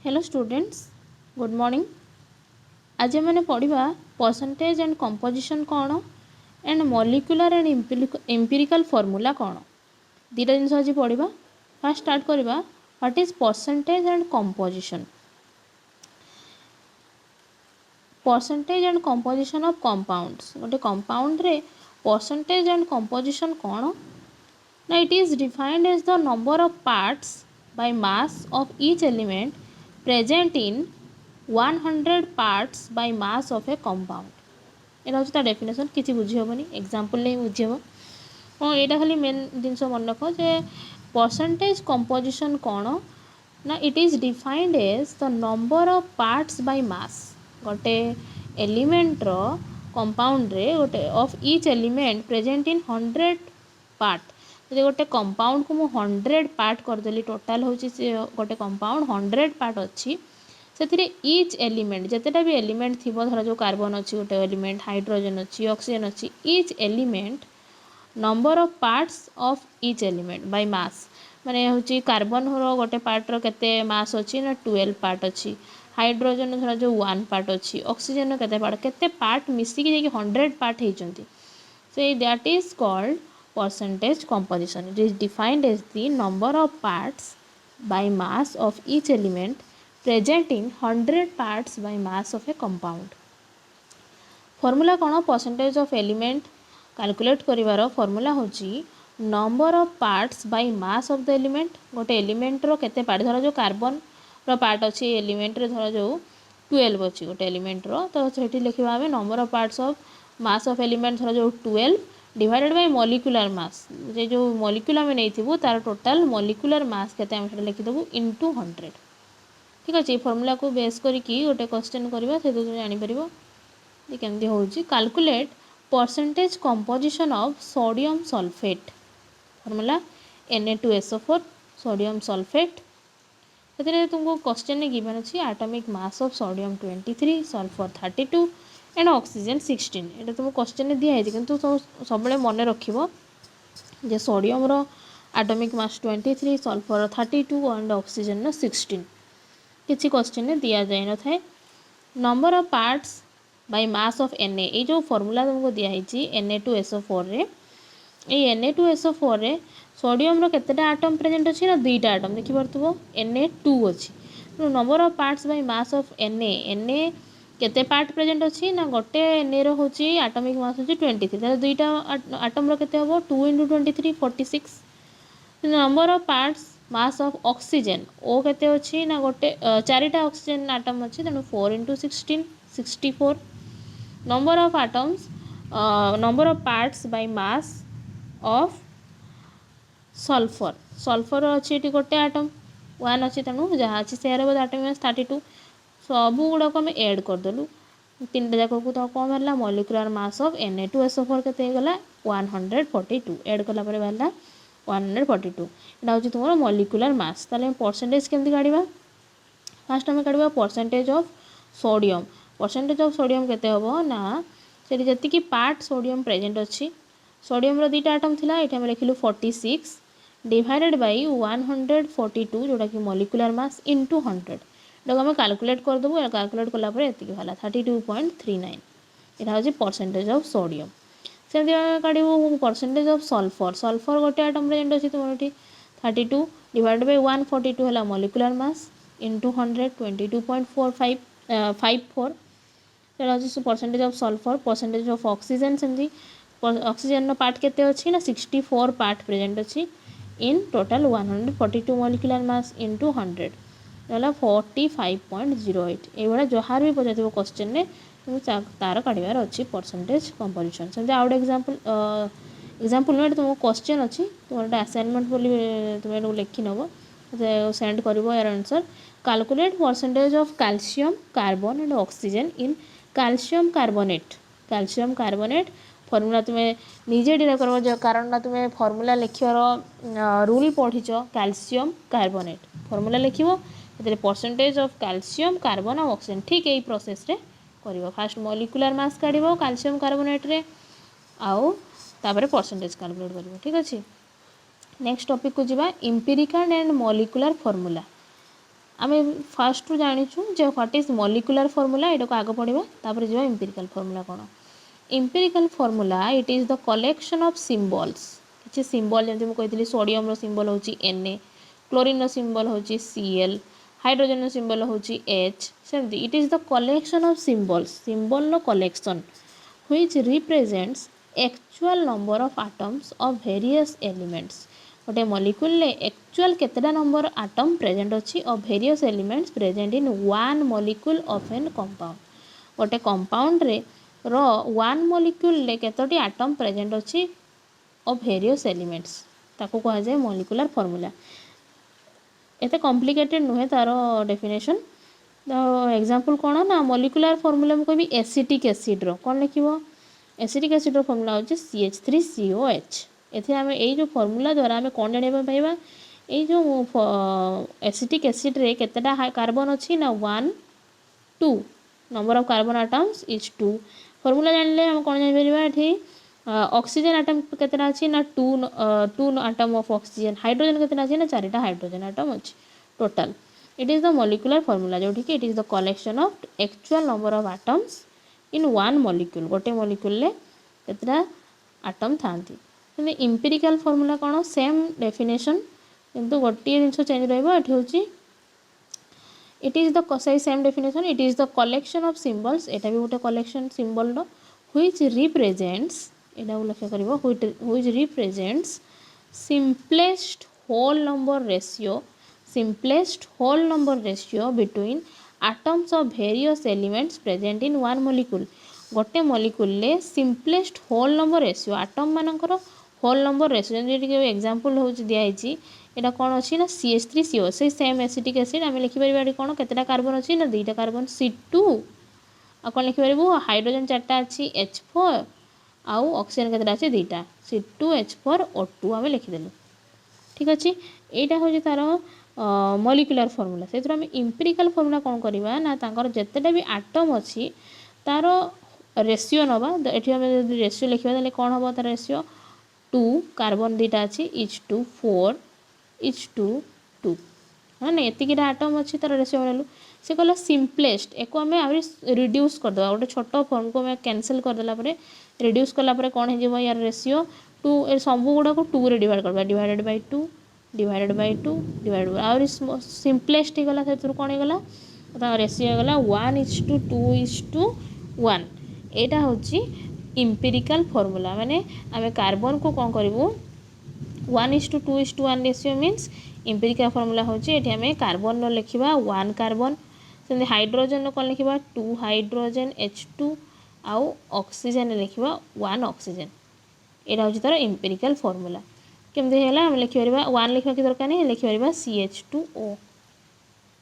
Hello students, good morning. आज मैंने पढ़ा परसेंटेज एंड कंपोजिशन कौन and molecular and empirical formula कौन। दुटा जिन आज पढ़ा। फास्ट स्टार्ट करवा what is percentage and composition. Percentage and composition of compounds. गोटे कंपाउंड रे परसेंटेज एंड कंपोजिशन कौन ना it is defined as the number of parts by mass of each element present in 100 parts by mass of a compound। यहाँ हूँ definition किसी बुझी हेनी example नहीं बुझी हम। हाँ यहाँ खाली मेन जिनस मन रख जे परसेंटेज कंपोजिशन कौन ना it is defined as the number of parts by mass. गोटे एलिमेंटर कंपाउंड रे गोटे of each element present in 100 part. जब गोटे कंपाउंड को मुझे 100 पार्ट करदेली टोटाल हूँ गोटे कंपाउंड 100 पार्ट अच्छी से ईच एलिमेंट जितेटा भी एलिमेंट थी धर जो कार्बन अच्छी गोटे एलिमेंट हाइड्रोजन अच्छी ऑक्सीजन अच्छी each element number of parts of each element by mass माने हूँ कार्बन गोटे पार्टर केते मास अच्छी ना 12 पार्ट अच्छी हाइड्रोजन धर जो 1 पार्ट अच्छी ऑक्सीजन केते पार्ट मिसिकी 100 पार्ट होती say that is called percentage composition। It is defined as the number of parts by mass of each element present in 100 parts by mass of a compound। Formula कौन percentage of element calculate करिवार formula होची number of parts by mass of the element. गोटे element रो केते part धर जो carbon रो part अच्छी एलिमेंट रे धर जो 12 अच्छी गोटे एलिमेंट रो तो सेठी लिखिबा हमें number of parts of mass of element धर जो 12 डिवाइडेड बाय मॉलिक्यूलर मास जे जो मॉलिक्यूल आम नहीं तार टोटाल मॉलिक्यूलर मास केते आम लिखिदेबू इनटू 100। ठीक अच्छे फॉर्मूला को बेस करके गोटे क्वेश्चन करवा से जापर केमती हूँ calculate percentage composition of sodium sulphate. Formula Na2SO4 sodium sulphate. से तुमको क्वेश्चन गिवन अच्छी atomic mass of sodium 23 sulphur 32 and oxygen 16। ये तुमको क्वेश्चन दिखाई किंतु सब मन रख जे सोडियम रो atomic mass 23 sulphur 32 and oxygen 16 किसी क्वेश्चन दि जाए न था। Number of parts by mass of Na ये जो फॉर्मूला तुमको दिखाई Na2SO4 रे ये Na2SO4 रे सोडियम रो केतेटा एटम प्रेजेंट अच्छी ना दुईटा एटम देखि परथबो Na2 अच्छी। Number of parts by mass of Na केते पार्ट प्रेजेंट अच्छी ना गोटे Na रो होची एटॉमिक मास होची 23 ताले दुईटा एटम रो केते हबो 2 * 23 46। Number of parts mass of oxygen ओ केते अच्छी ना गोटे चारिटा ऑक्सीजन एटम अच्छी तेणु 4 * 16 64। Number of atoms number of parts by mass of sulphur sulphur अच्छी ये गोटे एटम 1 अच्छी तेणु जहाँ अच्छी सेयार हम एटॉमिक मास 32 सब गुड़ाक आम एड करदेलु तीन टा जाक को तो कौन बाहर मॉलिक्यूलर मास ऑफ Na2SO4 केते गला 142 एड कला परे बाहर 142 एटा हूँ तुम मॉलिक्यूलर मास। ताले परसेंटेज केमती काढ़ा फास्ट आम काढ़ा percentage of sodium. Percentage of sodium केते हबो ना से जी पार्ट सोडियम प्रेजेंट अच्छी सोडियम रो दुईटा एटम थिला ये आम लिखिलु 46 डिवाइडेड बाय 142 जोटा कि मॉलिक्यूलर मास इनटू 100 जो आम कैलकुलेट करदेबू कैलकुलेट कलापर ये बाहर 32.39 यहाँ हूँ परसेंटेज ऑफ सोडियम। से काढ़ू परसेंटेज ऑफ सल्फर सल्फर गोटे एटम प्रेजेंट अच्छी तुम ये 32 डिवाइड बाय 142 है मॉलिक्यूलर मास इनटू 100 22.54 हूँ percentage of sulphur. Percentage of oxygen सेमती ऑक्सीजन पार्ट केते अच्छी ना 64 पार्ट प्रेजेंट अच्छी इन टोटाल 142 मॉलिक्यूलर मास इनटू 100 है 45.08। ये जहाँ भी पचार क्वेश्चन ने तार काढ़ार अच्छी परसेंटेज कंपोजिशन। सेमती आउट एग्जांपल नुह तुम क्वेश्चन अच्छी तुम गोटे असाइनमेंट तुम लिखि नब सेंड कर यार answer calculate percentage of calcium carbon and oxygen in calcium carbonate. Formula तुम्हें निजे डिराइव कर कारण ना तुम्हें फॉर्मूला लिखार रूल पढ़ीच कैल्शियम कार्बोनेट फॉर्मूला लिखो परसेंटेज ऑफ कैल्शियम कार्बन और ऑक्सीजन ठीक यही प्रोसेस रे कर फास्ट मॉलिक्यूलर मास काढ़ कैल्शियम कार्बोनेट रे आउ तापर परसेंटेज कैलकुलेट कर। ठीक अच्छे नेक्स्ट टॉपिक को जीवा एम्पिरिकल एंड मॉलिक्यूलर फॉर्मूला। आम फास्ट जाचु जे व्हाट इज मॉलिक्यूलर फॉर्मूला एटा को आग पढ़ा तापर जो एम्पिरिकल फॉर्मूला कौन empirical formula it is the collection of symbols किसी सिंबल जमी मुझे सोडियम सिंबल हूँ Na क्लोरीन सिंबल हूँ Cl हाइड्रोजन सिंबल हूँ H सेमती it is the collection of symbols symbol collection which represents actual number of atoms of various elements गोटे molecule actual केतेटा number atom present अच्छी of various elements present in one molecule of an compound गोटे compound रे रो one molecule केतोटी atom present अच्छी of various elements ताको कहा जाए मॉलिक्यूलर फॉर्मूला एते कॉम्प्लिकेटेड नुहे तार डेफिनेशन तो एग्जांपल कौन ना मॉलिक्यूलर फॉर्मूला में कोई भी एसिटिक एसिड रो कौन लिखिबो एसिटिक एसिड रो फॉर्मूला होची CH3COH एथे आम यो फॉर्मूला द्वारा आम कौन जाना पाइबा यो एसिटिक एसिड रे केतेटा कार्बन अच्छी ना 1 2 number of carbon atoms is 2 formula जानले हम कौन जान परिबा एठी ऑक्सीजन आटम केतेटा अच्छी ना 2 आटम ऑफ ऑक्सीजन हाइड्रोजन केतेटा अच्छी ना 4टा हाइड्रोजन आटम अच्छी total it is the molecular formula जो कि it is the collection of actual number of atoms in one molecule गोटे मॉलिक्यूल रे केतेटा आटम थांती एम्पिरिकल फॉर्मूला कौन सेम डेफिनेशन किंतु गोटे जिन चेंज रही it is the same definition it is the collection of symbols एटा भी गोटे कलेक्शन सिंबल रो व्हिच रिप्रेजेंट्स एटा लक्ष्य करिवो which represents simplest whole number ratio between atoms of various elements present in one molecule गोटे मॉलिक्यूल ले simplest whole number ratio atom मानकर होल नंबर रेशियो जैसे एग्जांपल हूँ दिखाई यहाँ कौन अच्छी ना CH3CO से सेम एसिटिक एसिड आम लिखिपर कौन केतेटा कार्बन अच्छी ना 2टा कार्बन C2 आ कौन लिखिपर हाइड्रोजन 4टा अच्छी H4 आउ ऑक्सीजन केतेटा अच्छी 2टा C2H4O2 आम लिखिदेलु ठीक अच्छे यहाँ हूँ तार मॉलिक्यूलर फॉर्मूला से आम एम्पिरिकल फॉर्मूला कौन करवा ना तांकर जेतेटा भी आटम अच्छी तार रेशियो नवा ये आम रेशियो लिखा कौन हम तार रेशियो 2 कार्बन 2टा अच्छी इच टू 4 इच टू 2 हाँ ना एतिकीटा आटम अच्छी तार रेशियो बनलु से कहला सिंपलेस्ट एको आम रिड्यूस करदे गोटे छोट फॉर्म को आम कैंसल करदेला रिड्यूस कलापर कौन हो यार रेशियो 2 सब गुड़ा को 2 रे डिवाइड करवा divided by 2 divided by 2 divide आउरी सिंपलेस्ट गला से कौन होगा रेशियो होगा 1:2:1 एटा होची एम्पिरिकल फॉर्मूला माने आम कार्बन को कौन करूँ 1:2:1 रेशियो मीन्स एम्पिरिकल फॉर्मूला होची एठी आम कार्बन रो लिखिबा 1 कार्बन से हाइड्रोजन रो कौन लिखिबा 2 हाइड्रोजन H2 आउ ऑक्सीजन लिखिबा 1 ऑक्सीजन एटा होची तार एम्पिरिकल फॉर्मूला केमते हैला हम लिखि परबा 1 लिखवा की दरकार नहीं लिखि परबा CH2O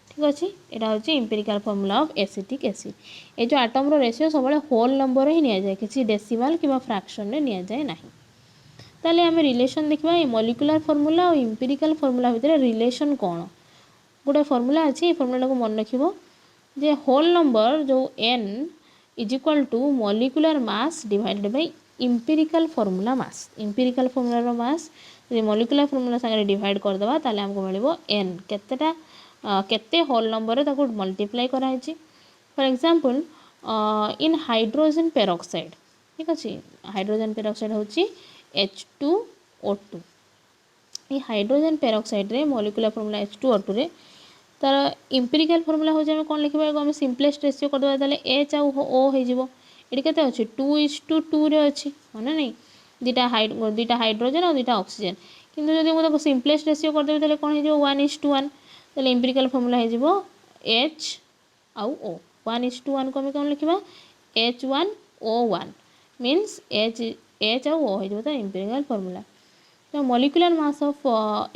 ठीक अच्छे यहाँ हूँ empirical formula of acetic acid ये जो आटम रो रेशियो सब होल नंबर ही नि जाए किसी डेसिमल कि फ्रैक्शन रे नि जाए ना ताले आम रिलेशन देखा ये मॉलिक्यूलर फॉर्मूला और एम्पिरिकल फॉर्मूला भितर रिलेशन कौन गोटे फॉर्मूला अच्छी फॉर्मूला को मन रखिबो जे होल नंबर जो n is equal to molecular mass divided by empirical formula mass empirical formula mass molecular formula संगे डिवाइड करदबा ताले हमको मिलिबो n केतेटा केते होल नंबर ताको मल्टीप्लाई कराई for example in hydrogen peroxide ठीक अच्छे हाइड्रोजन पेरोक्साइड होची H2O2 ये हाइड्रोजन पेरोक्साइड रे मॉलिक्यूलर फॉर्मूला H2O2 रे तार एम्पिरिकल फॉर्मूला हो जाए कौन लिखा आम सिंपलेस्ट रेशियो करदे ताले H आउ O हो जिवो एटी केते अछि 2:2 रे अछि माने नहीं 2टा हाइड्रोजन और 2टा ऑक्सीजन किंतु जदि मु सिंपलेस्ट रेशियो करदेबी ताले कौन हो जिवो 1:1 ताले एम्पिरिकल फॉर्मूला हो जिवो H आउ O 1:1 को आम कौन लिखा H1O1 मीन्स H आउ O हो जिवो तार एम्पिरिकल फॉर्मूला तो मॉलिक्यूलर मास ऑफ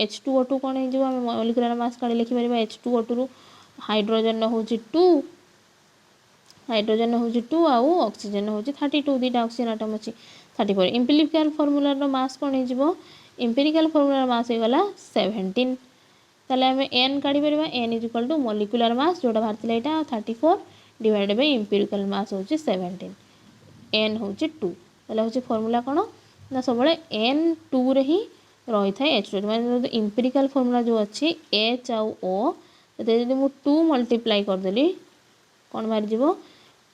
H2O2 कौन हो आम मॉलिक्यूलर मास काढ़ी लिखिपर H2O2 रु हाइड्रोजन हूँ 2 हाइड्रोजन हूँ 2 आउ ऑक्सीजन हूँ 32 2टा ऑक्सीजन आटम अच्छी 34 एम्पिरिकल फॉर्मूलार मास कौन हो एम्पिरिकल फॉर्मूलार मास हो गला 17 ताले आम n काढ़ी परिबा n is equal to molecular mass जोटा बाहर यहाँ 34 डिवाइडेड बाय एम्पिरिकल मास हूँ 17 n हूँ 2 ताले हूँ फॉर्मूला कौन ना सब n 2 रे ही रही था H2 मैंने एम्पिरिकल फॉर्मूला जो अच्छी H आउ O जब मुझे 2 मल्टीप्लाई करदेली कौन बाहर जीव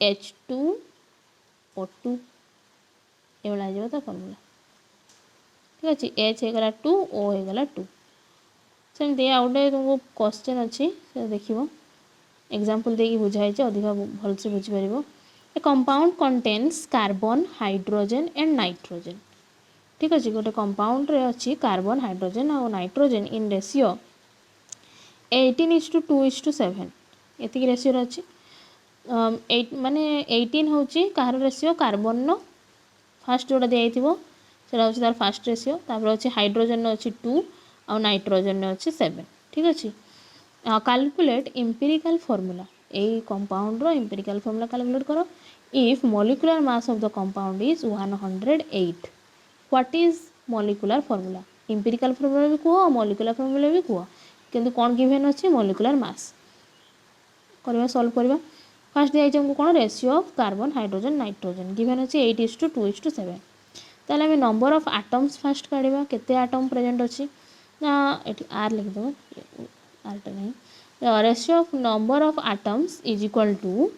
H2O2 ये हो तो फर्मूला ठीक अच्छे H होगला 2 O होगला 2 सेमती आउ गोटे तुमको क्वेश्चन अच्छी से देख एग्जांपल देकी बुझाई अधिक भलसे बुझीपर a compound contains carbon hydrogen and nitrogen ठीक अच्छे गोटे कंपाउंड रे अच्छी कार्बन हाइड्रोजन और नाइट्रोजन इन रेशियो 18:2:7 ये रेशियो अच्छी माने 18 हूँ कहार रेशियो कार्बन फास्ट जोड़ा दिखाई सेटा हूँ तार फास्ट रेशियो तापर अच्छे हाइड्रोजन अच्छी 2 और नाइट्रोजन अच्छी 7 ठीक अच्छे calculate empirical formula a compound रो एम्पिरिकल फॉर्मूला कैलकुलेट करो if molecular mass of the compound is 108 what is molecular formula empirical formula भी कह मॉलिक्यूलर फॉर्मूला भी कह किंतु कौन गिवन अच्छे मॉलिक्यूलर मास करवा सॉल्व करवा फास्ट दिखाई हमको कौन ratio of carbon hydrogen nitrogen given अच्छे 8:2:7 ताहले आम नंबर ऑफ एटम्स फास्ट काढ़ा केते एटम प्रेजेंट अच्छी ना ये आर लिखिदेव आरटा नहीं ratio of number of atoms is equal to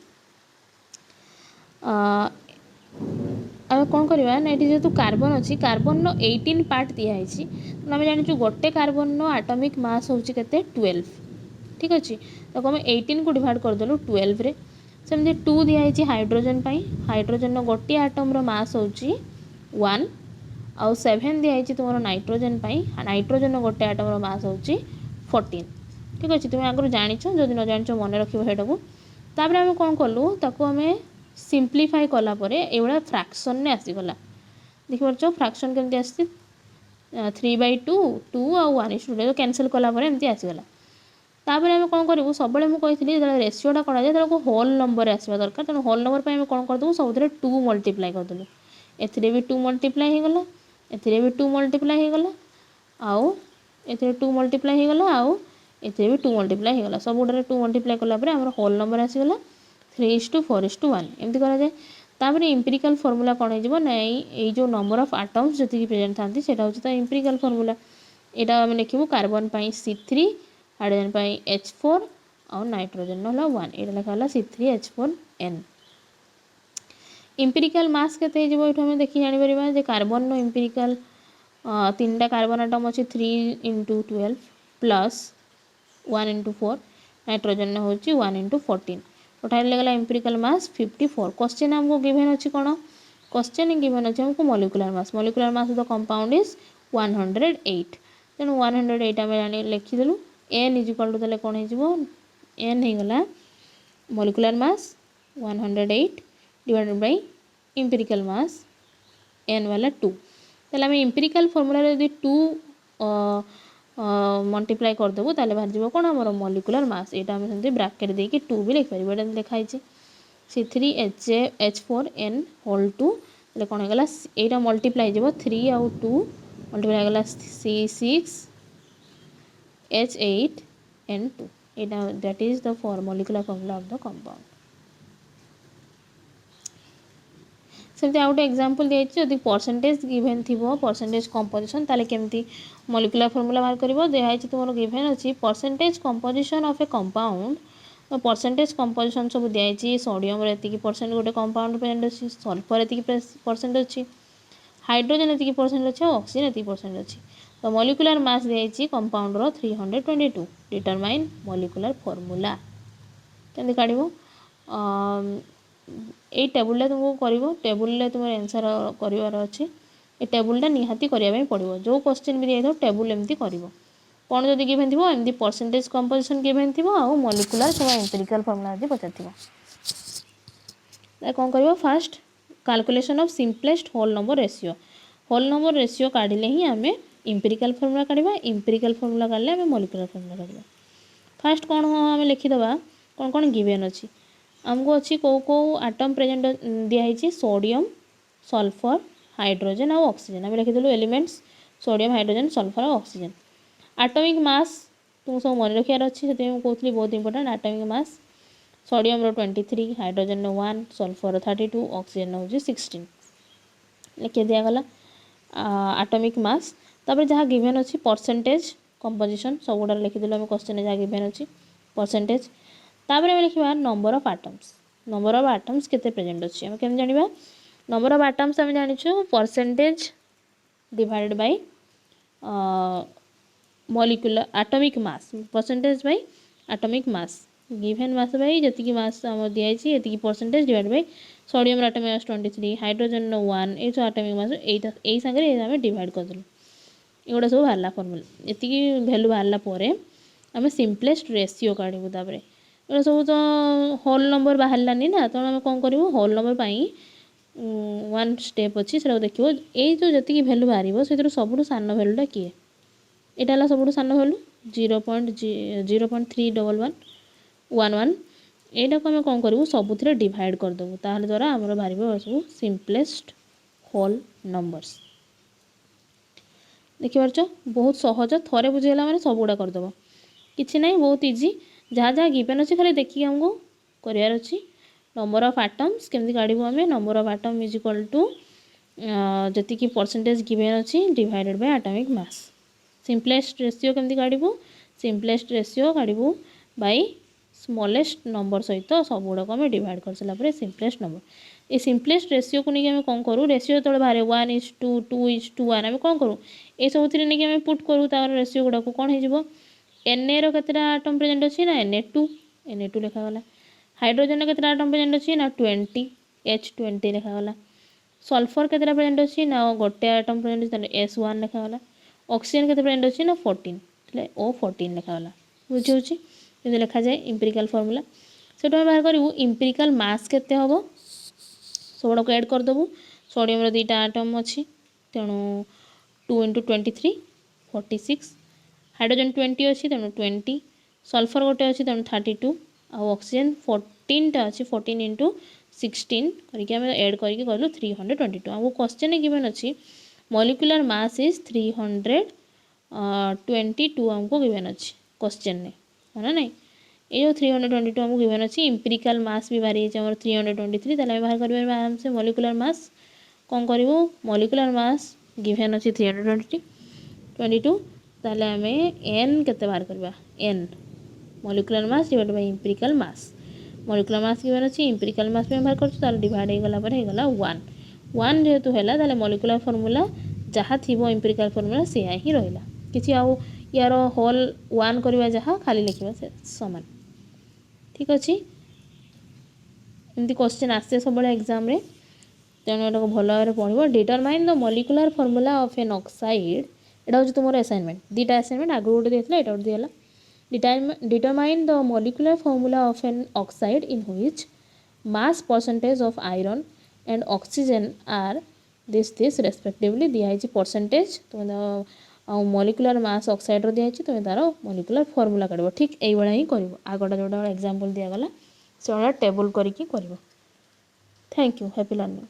आम कौन करवा ना ये जेहतु कार्बन अच्छी कार्बन 18 पार्ट दिखाई आम जानी गोटे कार्बन एटॉमिक मास हूँ के 12 ठीक अच्छे तो आम 18 को डिवाइड करदेलु 12 रे सेमती 2 दिखाई हाइड्रोजन हाइड्रोजन गोटे एटम्र मास हूँ 1 आउ 7 दिखाई तुम नाइट्रोजन नाइट्रोजन गोटे एटम्र मास हूँ 14 ठीक अच्छे तुम आगुरी जाच जदि न जाच मन रखा तापर आम कौन कलु ताको आम सिंप्लीफाई कलापर ये फ्रैक्शन ने आसीगला देखिए फ्रैक्शन केमती आसी 3/2 2 और 1:2 कैनसल कलापर एमती आसीगला तापर आम कौन करूँ सब मुझे जो रेशियोटा कराए होल नंबर आसवा दरकार तेणु होल नंबर पर कौन करदेबू सब 2 मल्टीप्लाई करदेलु ए भी 2 मल्टीप्लाई होगला ए भी 2 मल्टीप्लाई होगला आउ ए 2 मल्टीप्लाई होगला आउ ए भी 2 मल्टीप्लाई होगला सब गुड़े 2 मल्टीप्लाई कलापर आम होल नंबर आसीगला 3:4:1 एमती कराए तापर एम्पिरिकल फॉर्मूला कौन हो ये जो नंबर ऑफ एटम्स जी प्रेजेंट था सेटा हूँ तो एम्पिरिकल फॉर्मूला यहाँ आम लिखू कार्बन C3 हाइड्रोजन H4 और नाइट्रोजन ना 1 ये लिखा C3H4n एम्पिरिकल मास केते ये देखी जापर कार्बन एम्पिरिकल 3टा कार्बन एटम अच्छी 3 × 12 प्लस 1 × 4 नाइट्रोजन हूँ 1 × 14 टोटाल लगला एम्पिरिकल मास 54 क्वेश्चन हमको गिवन अच्छी कौन क्वेश्चन गिवन अच्छे हमको molecular mass of the compound is 108 तेणु 108 आम लिखिदेलु n इज इक्वल टू ताले कौन हो n होगला molecular mass 108 divided by empirical mass n वाला 2 ताले आम एम्पिरिकल फॉर्मूला यदि 2 मल्टीप्लाई करदेबू ताले बाहर जीव कौन आमर मॉलिक्यूलर मास यहाँ आम सेमती ब्रैकेट देकी 2 भी लिखिपर ये लिखाई C3H4n होल 2 कौन होगा यहाँ मल्टीप्लाई जीव 3 आउ 2 मल्टीप्लाई होगा C6H8n2 यहाँ that is the molecular formula of the compound सेमती आउ गोटे एग्जांपल दिखाई जब परसेंटेज गिवन थी परसेंटेज कंपोजिशन ताले केमती मॉलिक्यूलर फॉर्मूला बाहर कर दिखाई तुम गिवन अच्छी percentage composition of A compound percentage composition सब दिखाई सोडियम एति परसेंट गोटे कंपाउंड प्रेजेंट अच्छी सल्फर एति परसेंट अच्छी हाइड्रोजन एति परसेंट अच्छी ऑक्सीजन एति परसेंट अच्छी तो मॉलिक्यूलर मास दिखाई कंपाउंड 322 डिटरमाइन मॉलिक्यूलर फॉर्मूला केमती काढ़ ये टेबुल तुमको कर टेबुल तुम आंसर करार अच्छे ये टेबुलटा निहाती करने पड़ो जो क्वेश्चन भी दिखाई टेबुल एमती कर कौन जब गिवन थी एमती परसेंटेज कंपोजिशन गिवन थी आ मॉलिक्यूलर सब एम्पिरिकल फॉर्मूला जी पचार कौन कर first calculation of simplest whole number ratio काढ़ले ही आम एम्पिरिकल फॉर्मूला काढ़ा एम्पिरिकल फॉर्मूला काढ़ले आम मॉलिक्यूलर फॉर्मूला काढ़ा फास्ट कौन आम लिखिदेवा कौन कौन गिवन अच्छी आमको अच्छी कौ कौ एटम प्रेजेंट दिखाई सोडियम सल्फर हाइड्रोजन और ऑक्सीजन आम लिखिदेलु एलिमेंट्स सोडियम हाइड्रोजन सल्फर और ऑक्सीजन एटॉमिक मास तुमको सब मन रखार अच्छी से कहती बहुत important atomic mass sodium 23 hydrogen 1 sulphur 32 oxygen हूँ 16 लिखे दिगला एटॉमिक मास तापर जहाँ गिवन अच्छी परसेंटेज कंपोजिशन सब गुड़ा लिखिदेलु आम क्वेश्चन जहाँ गिवन अच्छी परसेंटेज तापर आम लिखा number of atoms number of atoms केते प्रेजेंट अच्छी आम केम जाना नंबर ऑफ आटम्स आम जाचु percentage divided by molecular atomic mass percentage by atomic mass given mass by जी मास आम दिखाई ये percentage divide by sodium atomic mass 23 hydrogen 1 ये सब एटॉमिक मास यही सांगे आम डिवाइड करदेलु एगुड़ा सब बाहर फर्मूला ये भैल्यू बाहर आम सिंपलेस्ट रेसीओ काढ़ू तापर ये सब तो होल नंबर बाहरलानी ना तेणु आम कौन करूँ होल नंबर वन स्टेप अच्छी से देखो ये जो जी भैल्यू बाहर से सब सान भैल्यूटा किए यहाँ सब सान भैल्यू 0.311 यहाँ को आम कौन करूँ सबुथ डिवाइड करदेबू ताल द्वारा आमर बाहर सब सिंपलेस्ट होल नंबर्स देखिपार बहुत सहज थोड़े बुझेगा मैंने सब गुड़ा करदेव किसी ना बहुत इजी जहाँ जहाँ गिवन अच्छी खाली देखिए आमको करार अच्छी नंबर ऑफ एटम्स केमती काढ़ू आम number of atom is equal to जी परसेंटेज गिवन अच्छी divided by atomic mass simplest ratio केमती काढ़ू सिंपलेस्ट रेशियो काढ़ू बाय स्मॉलेस्ट नंबर सहित सब गुड़ाक आम डिवाइड कर सारापर सिंपलेस्ट नंबर ये सिंपलेस्ट रेशियो को नहीं कौन करूँ रेशियो जो बाहर 1:2 2:1 आम कौन करूँ ये सब नहीं आम पुट करूँ तार रेशियो गुड़ाक कौन हो Na रो केतेटा आटम प्रेजेंट अच्छी ना Na2 लिखागला हाइड्रोजन केतेटा आटम प्रेजेंट अच्छी ना 20 H20 लिखागला सल्फर केतेटा प्रेजेंट अच्छी ना गोटे आटम प्रेजेंट अच्छी S1 लिखागला ऑक्सीजन केते प्रेजेंट अच्छी ना 14 O14 लिखागला बुझे ये लिखा जाए इंपेरिकल फॉर्मूला से बाहर करूँ इंपेरिकल मास केते हम सब को ऐड करदेबू सोडियम दुईटा आटम अच्छी तेणु 2 × 23 46 हाइड्रोजन 20 अच्छी तेणु 20 सल्फर गोटे अच्छी तेणु 32 आउ ऑक्सीजन 14टा अच्छी 14 × 16 करके आम एड करके करूँ 322 आमको क्वेश्चन गिवन अच्छी मॉलिक्यूलर मास इज 322 आमको गिवन अच्छी क्वेश्चन ने है ना नहीं ये जो 322 आमको गिवन अच्छी इंपेरिकल मास भी बाहरी है 323 ताले बाहर कर आराम से मॉलिक्यूलर मास कौन करूँ मॉलिक्यूलर मास गिवन अच्छी 322 ताले आम एन केते बाहर करवा n molecular mass divide by empirical mass molecular mass given अच्छी इंपेरिकल मास में बाहर कर डिवाइड होगला 1 जेहेतु है ताले मॉलिक्यूलर फॉर्मूला जहाँ थी इंपेरिकल फॉर्मूला से ही रहा किसी आउ यार होल 1 करवा जहाँ खाली लिखा से सामान ठीक अच्छे एमती क्वेश्चन आसे सब एग्जाम रे तेणु यहाँ भल भाव पढ़ो determine the molecular formula of an oxide एटा हूँ तुम असाइनमेंट दीटा असाइनमेंट आगु गोटे देता यहाँ गोटे दिला determine the molecular formula of an oxide in which mass percentage of iron and oxygen are this respectively दिखाई परसेंटेज तुम मॉलिक्यूलर मास ऑक्साइड दिखाई तुम तार मॉलिक्यूलर फॉर्मूला काढ़ ठीक यही ही कर आगटा जो एग्जांपल दिगला से टेबल करके कर थैंक यू हैप्पी लर्निंग।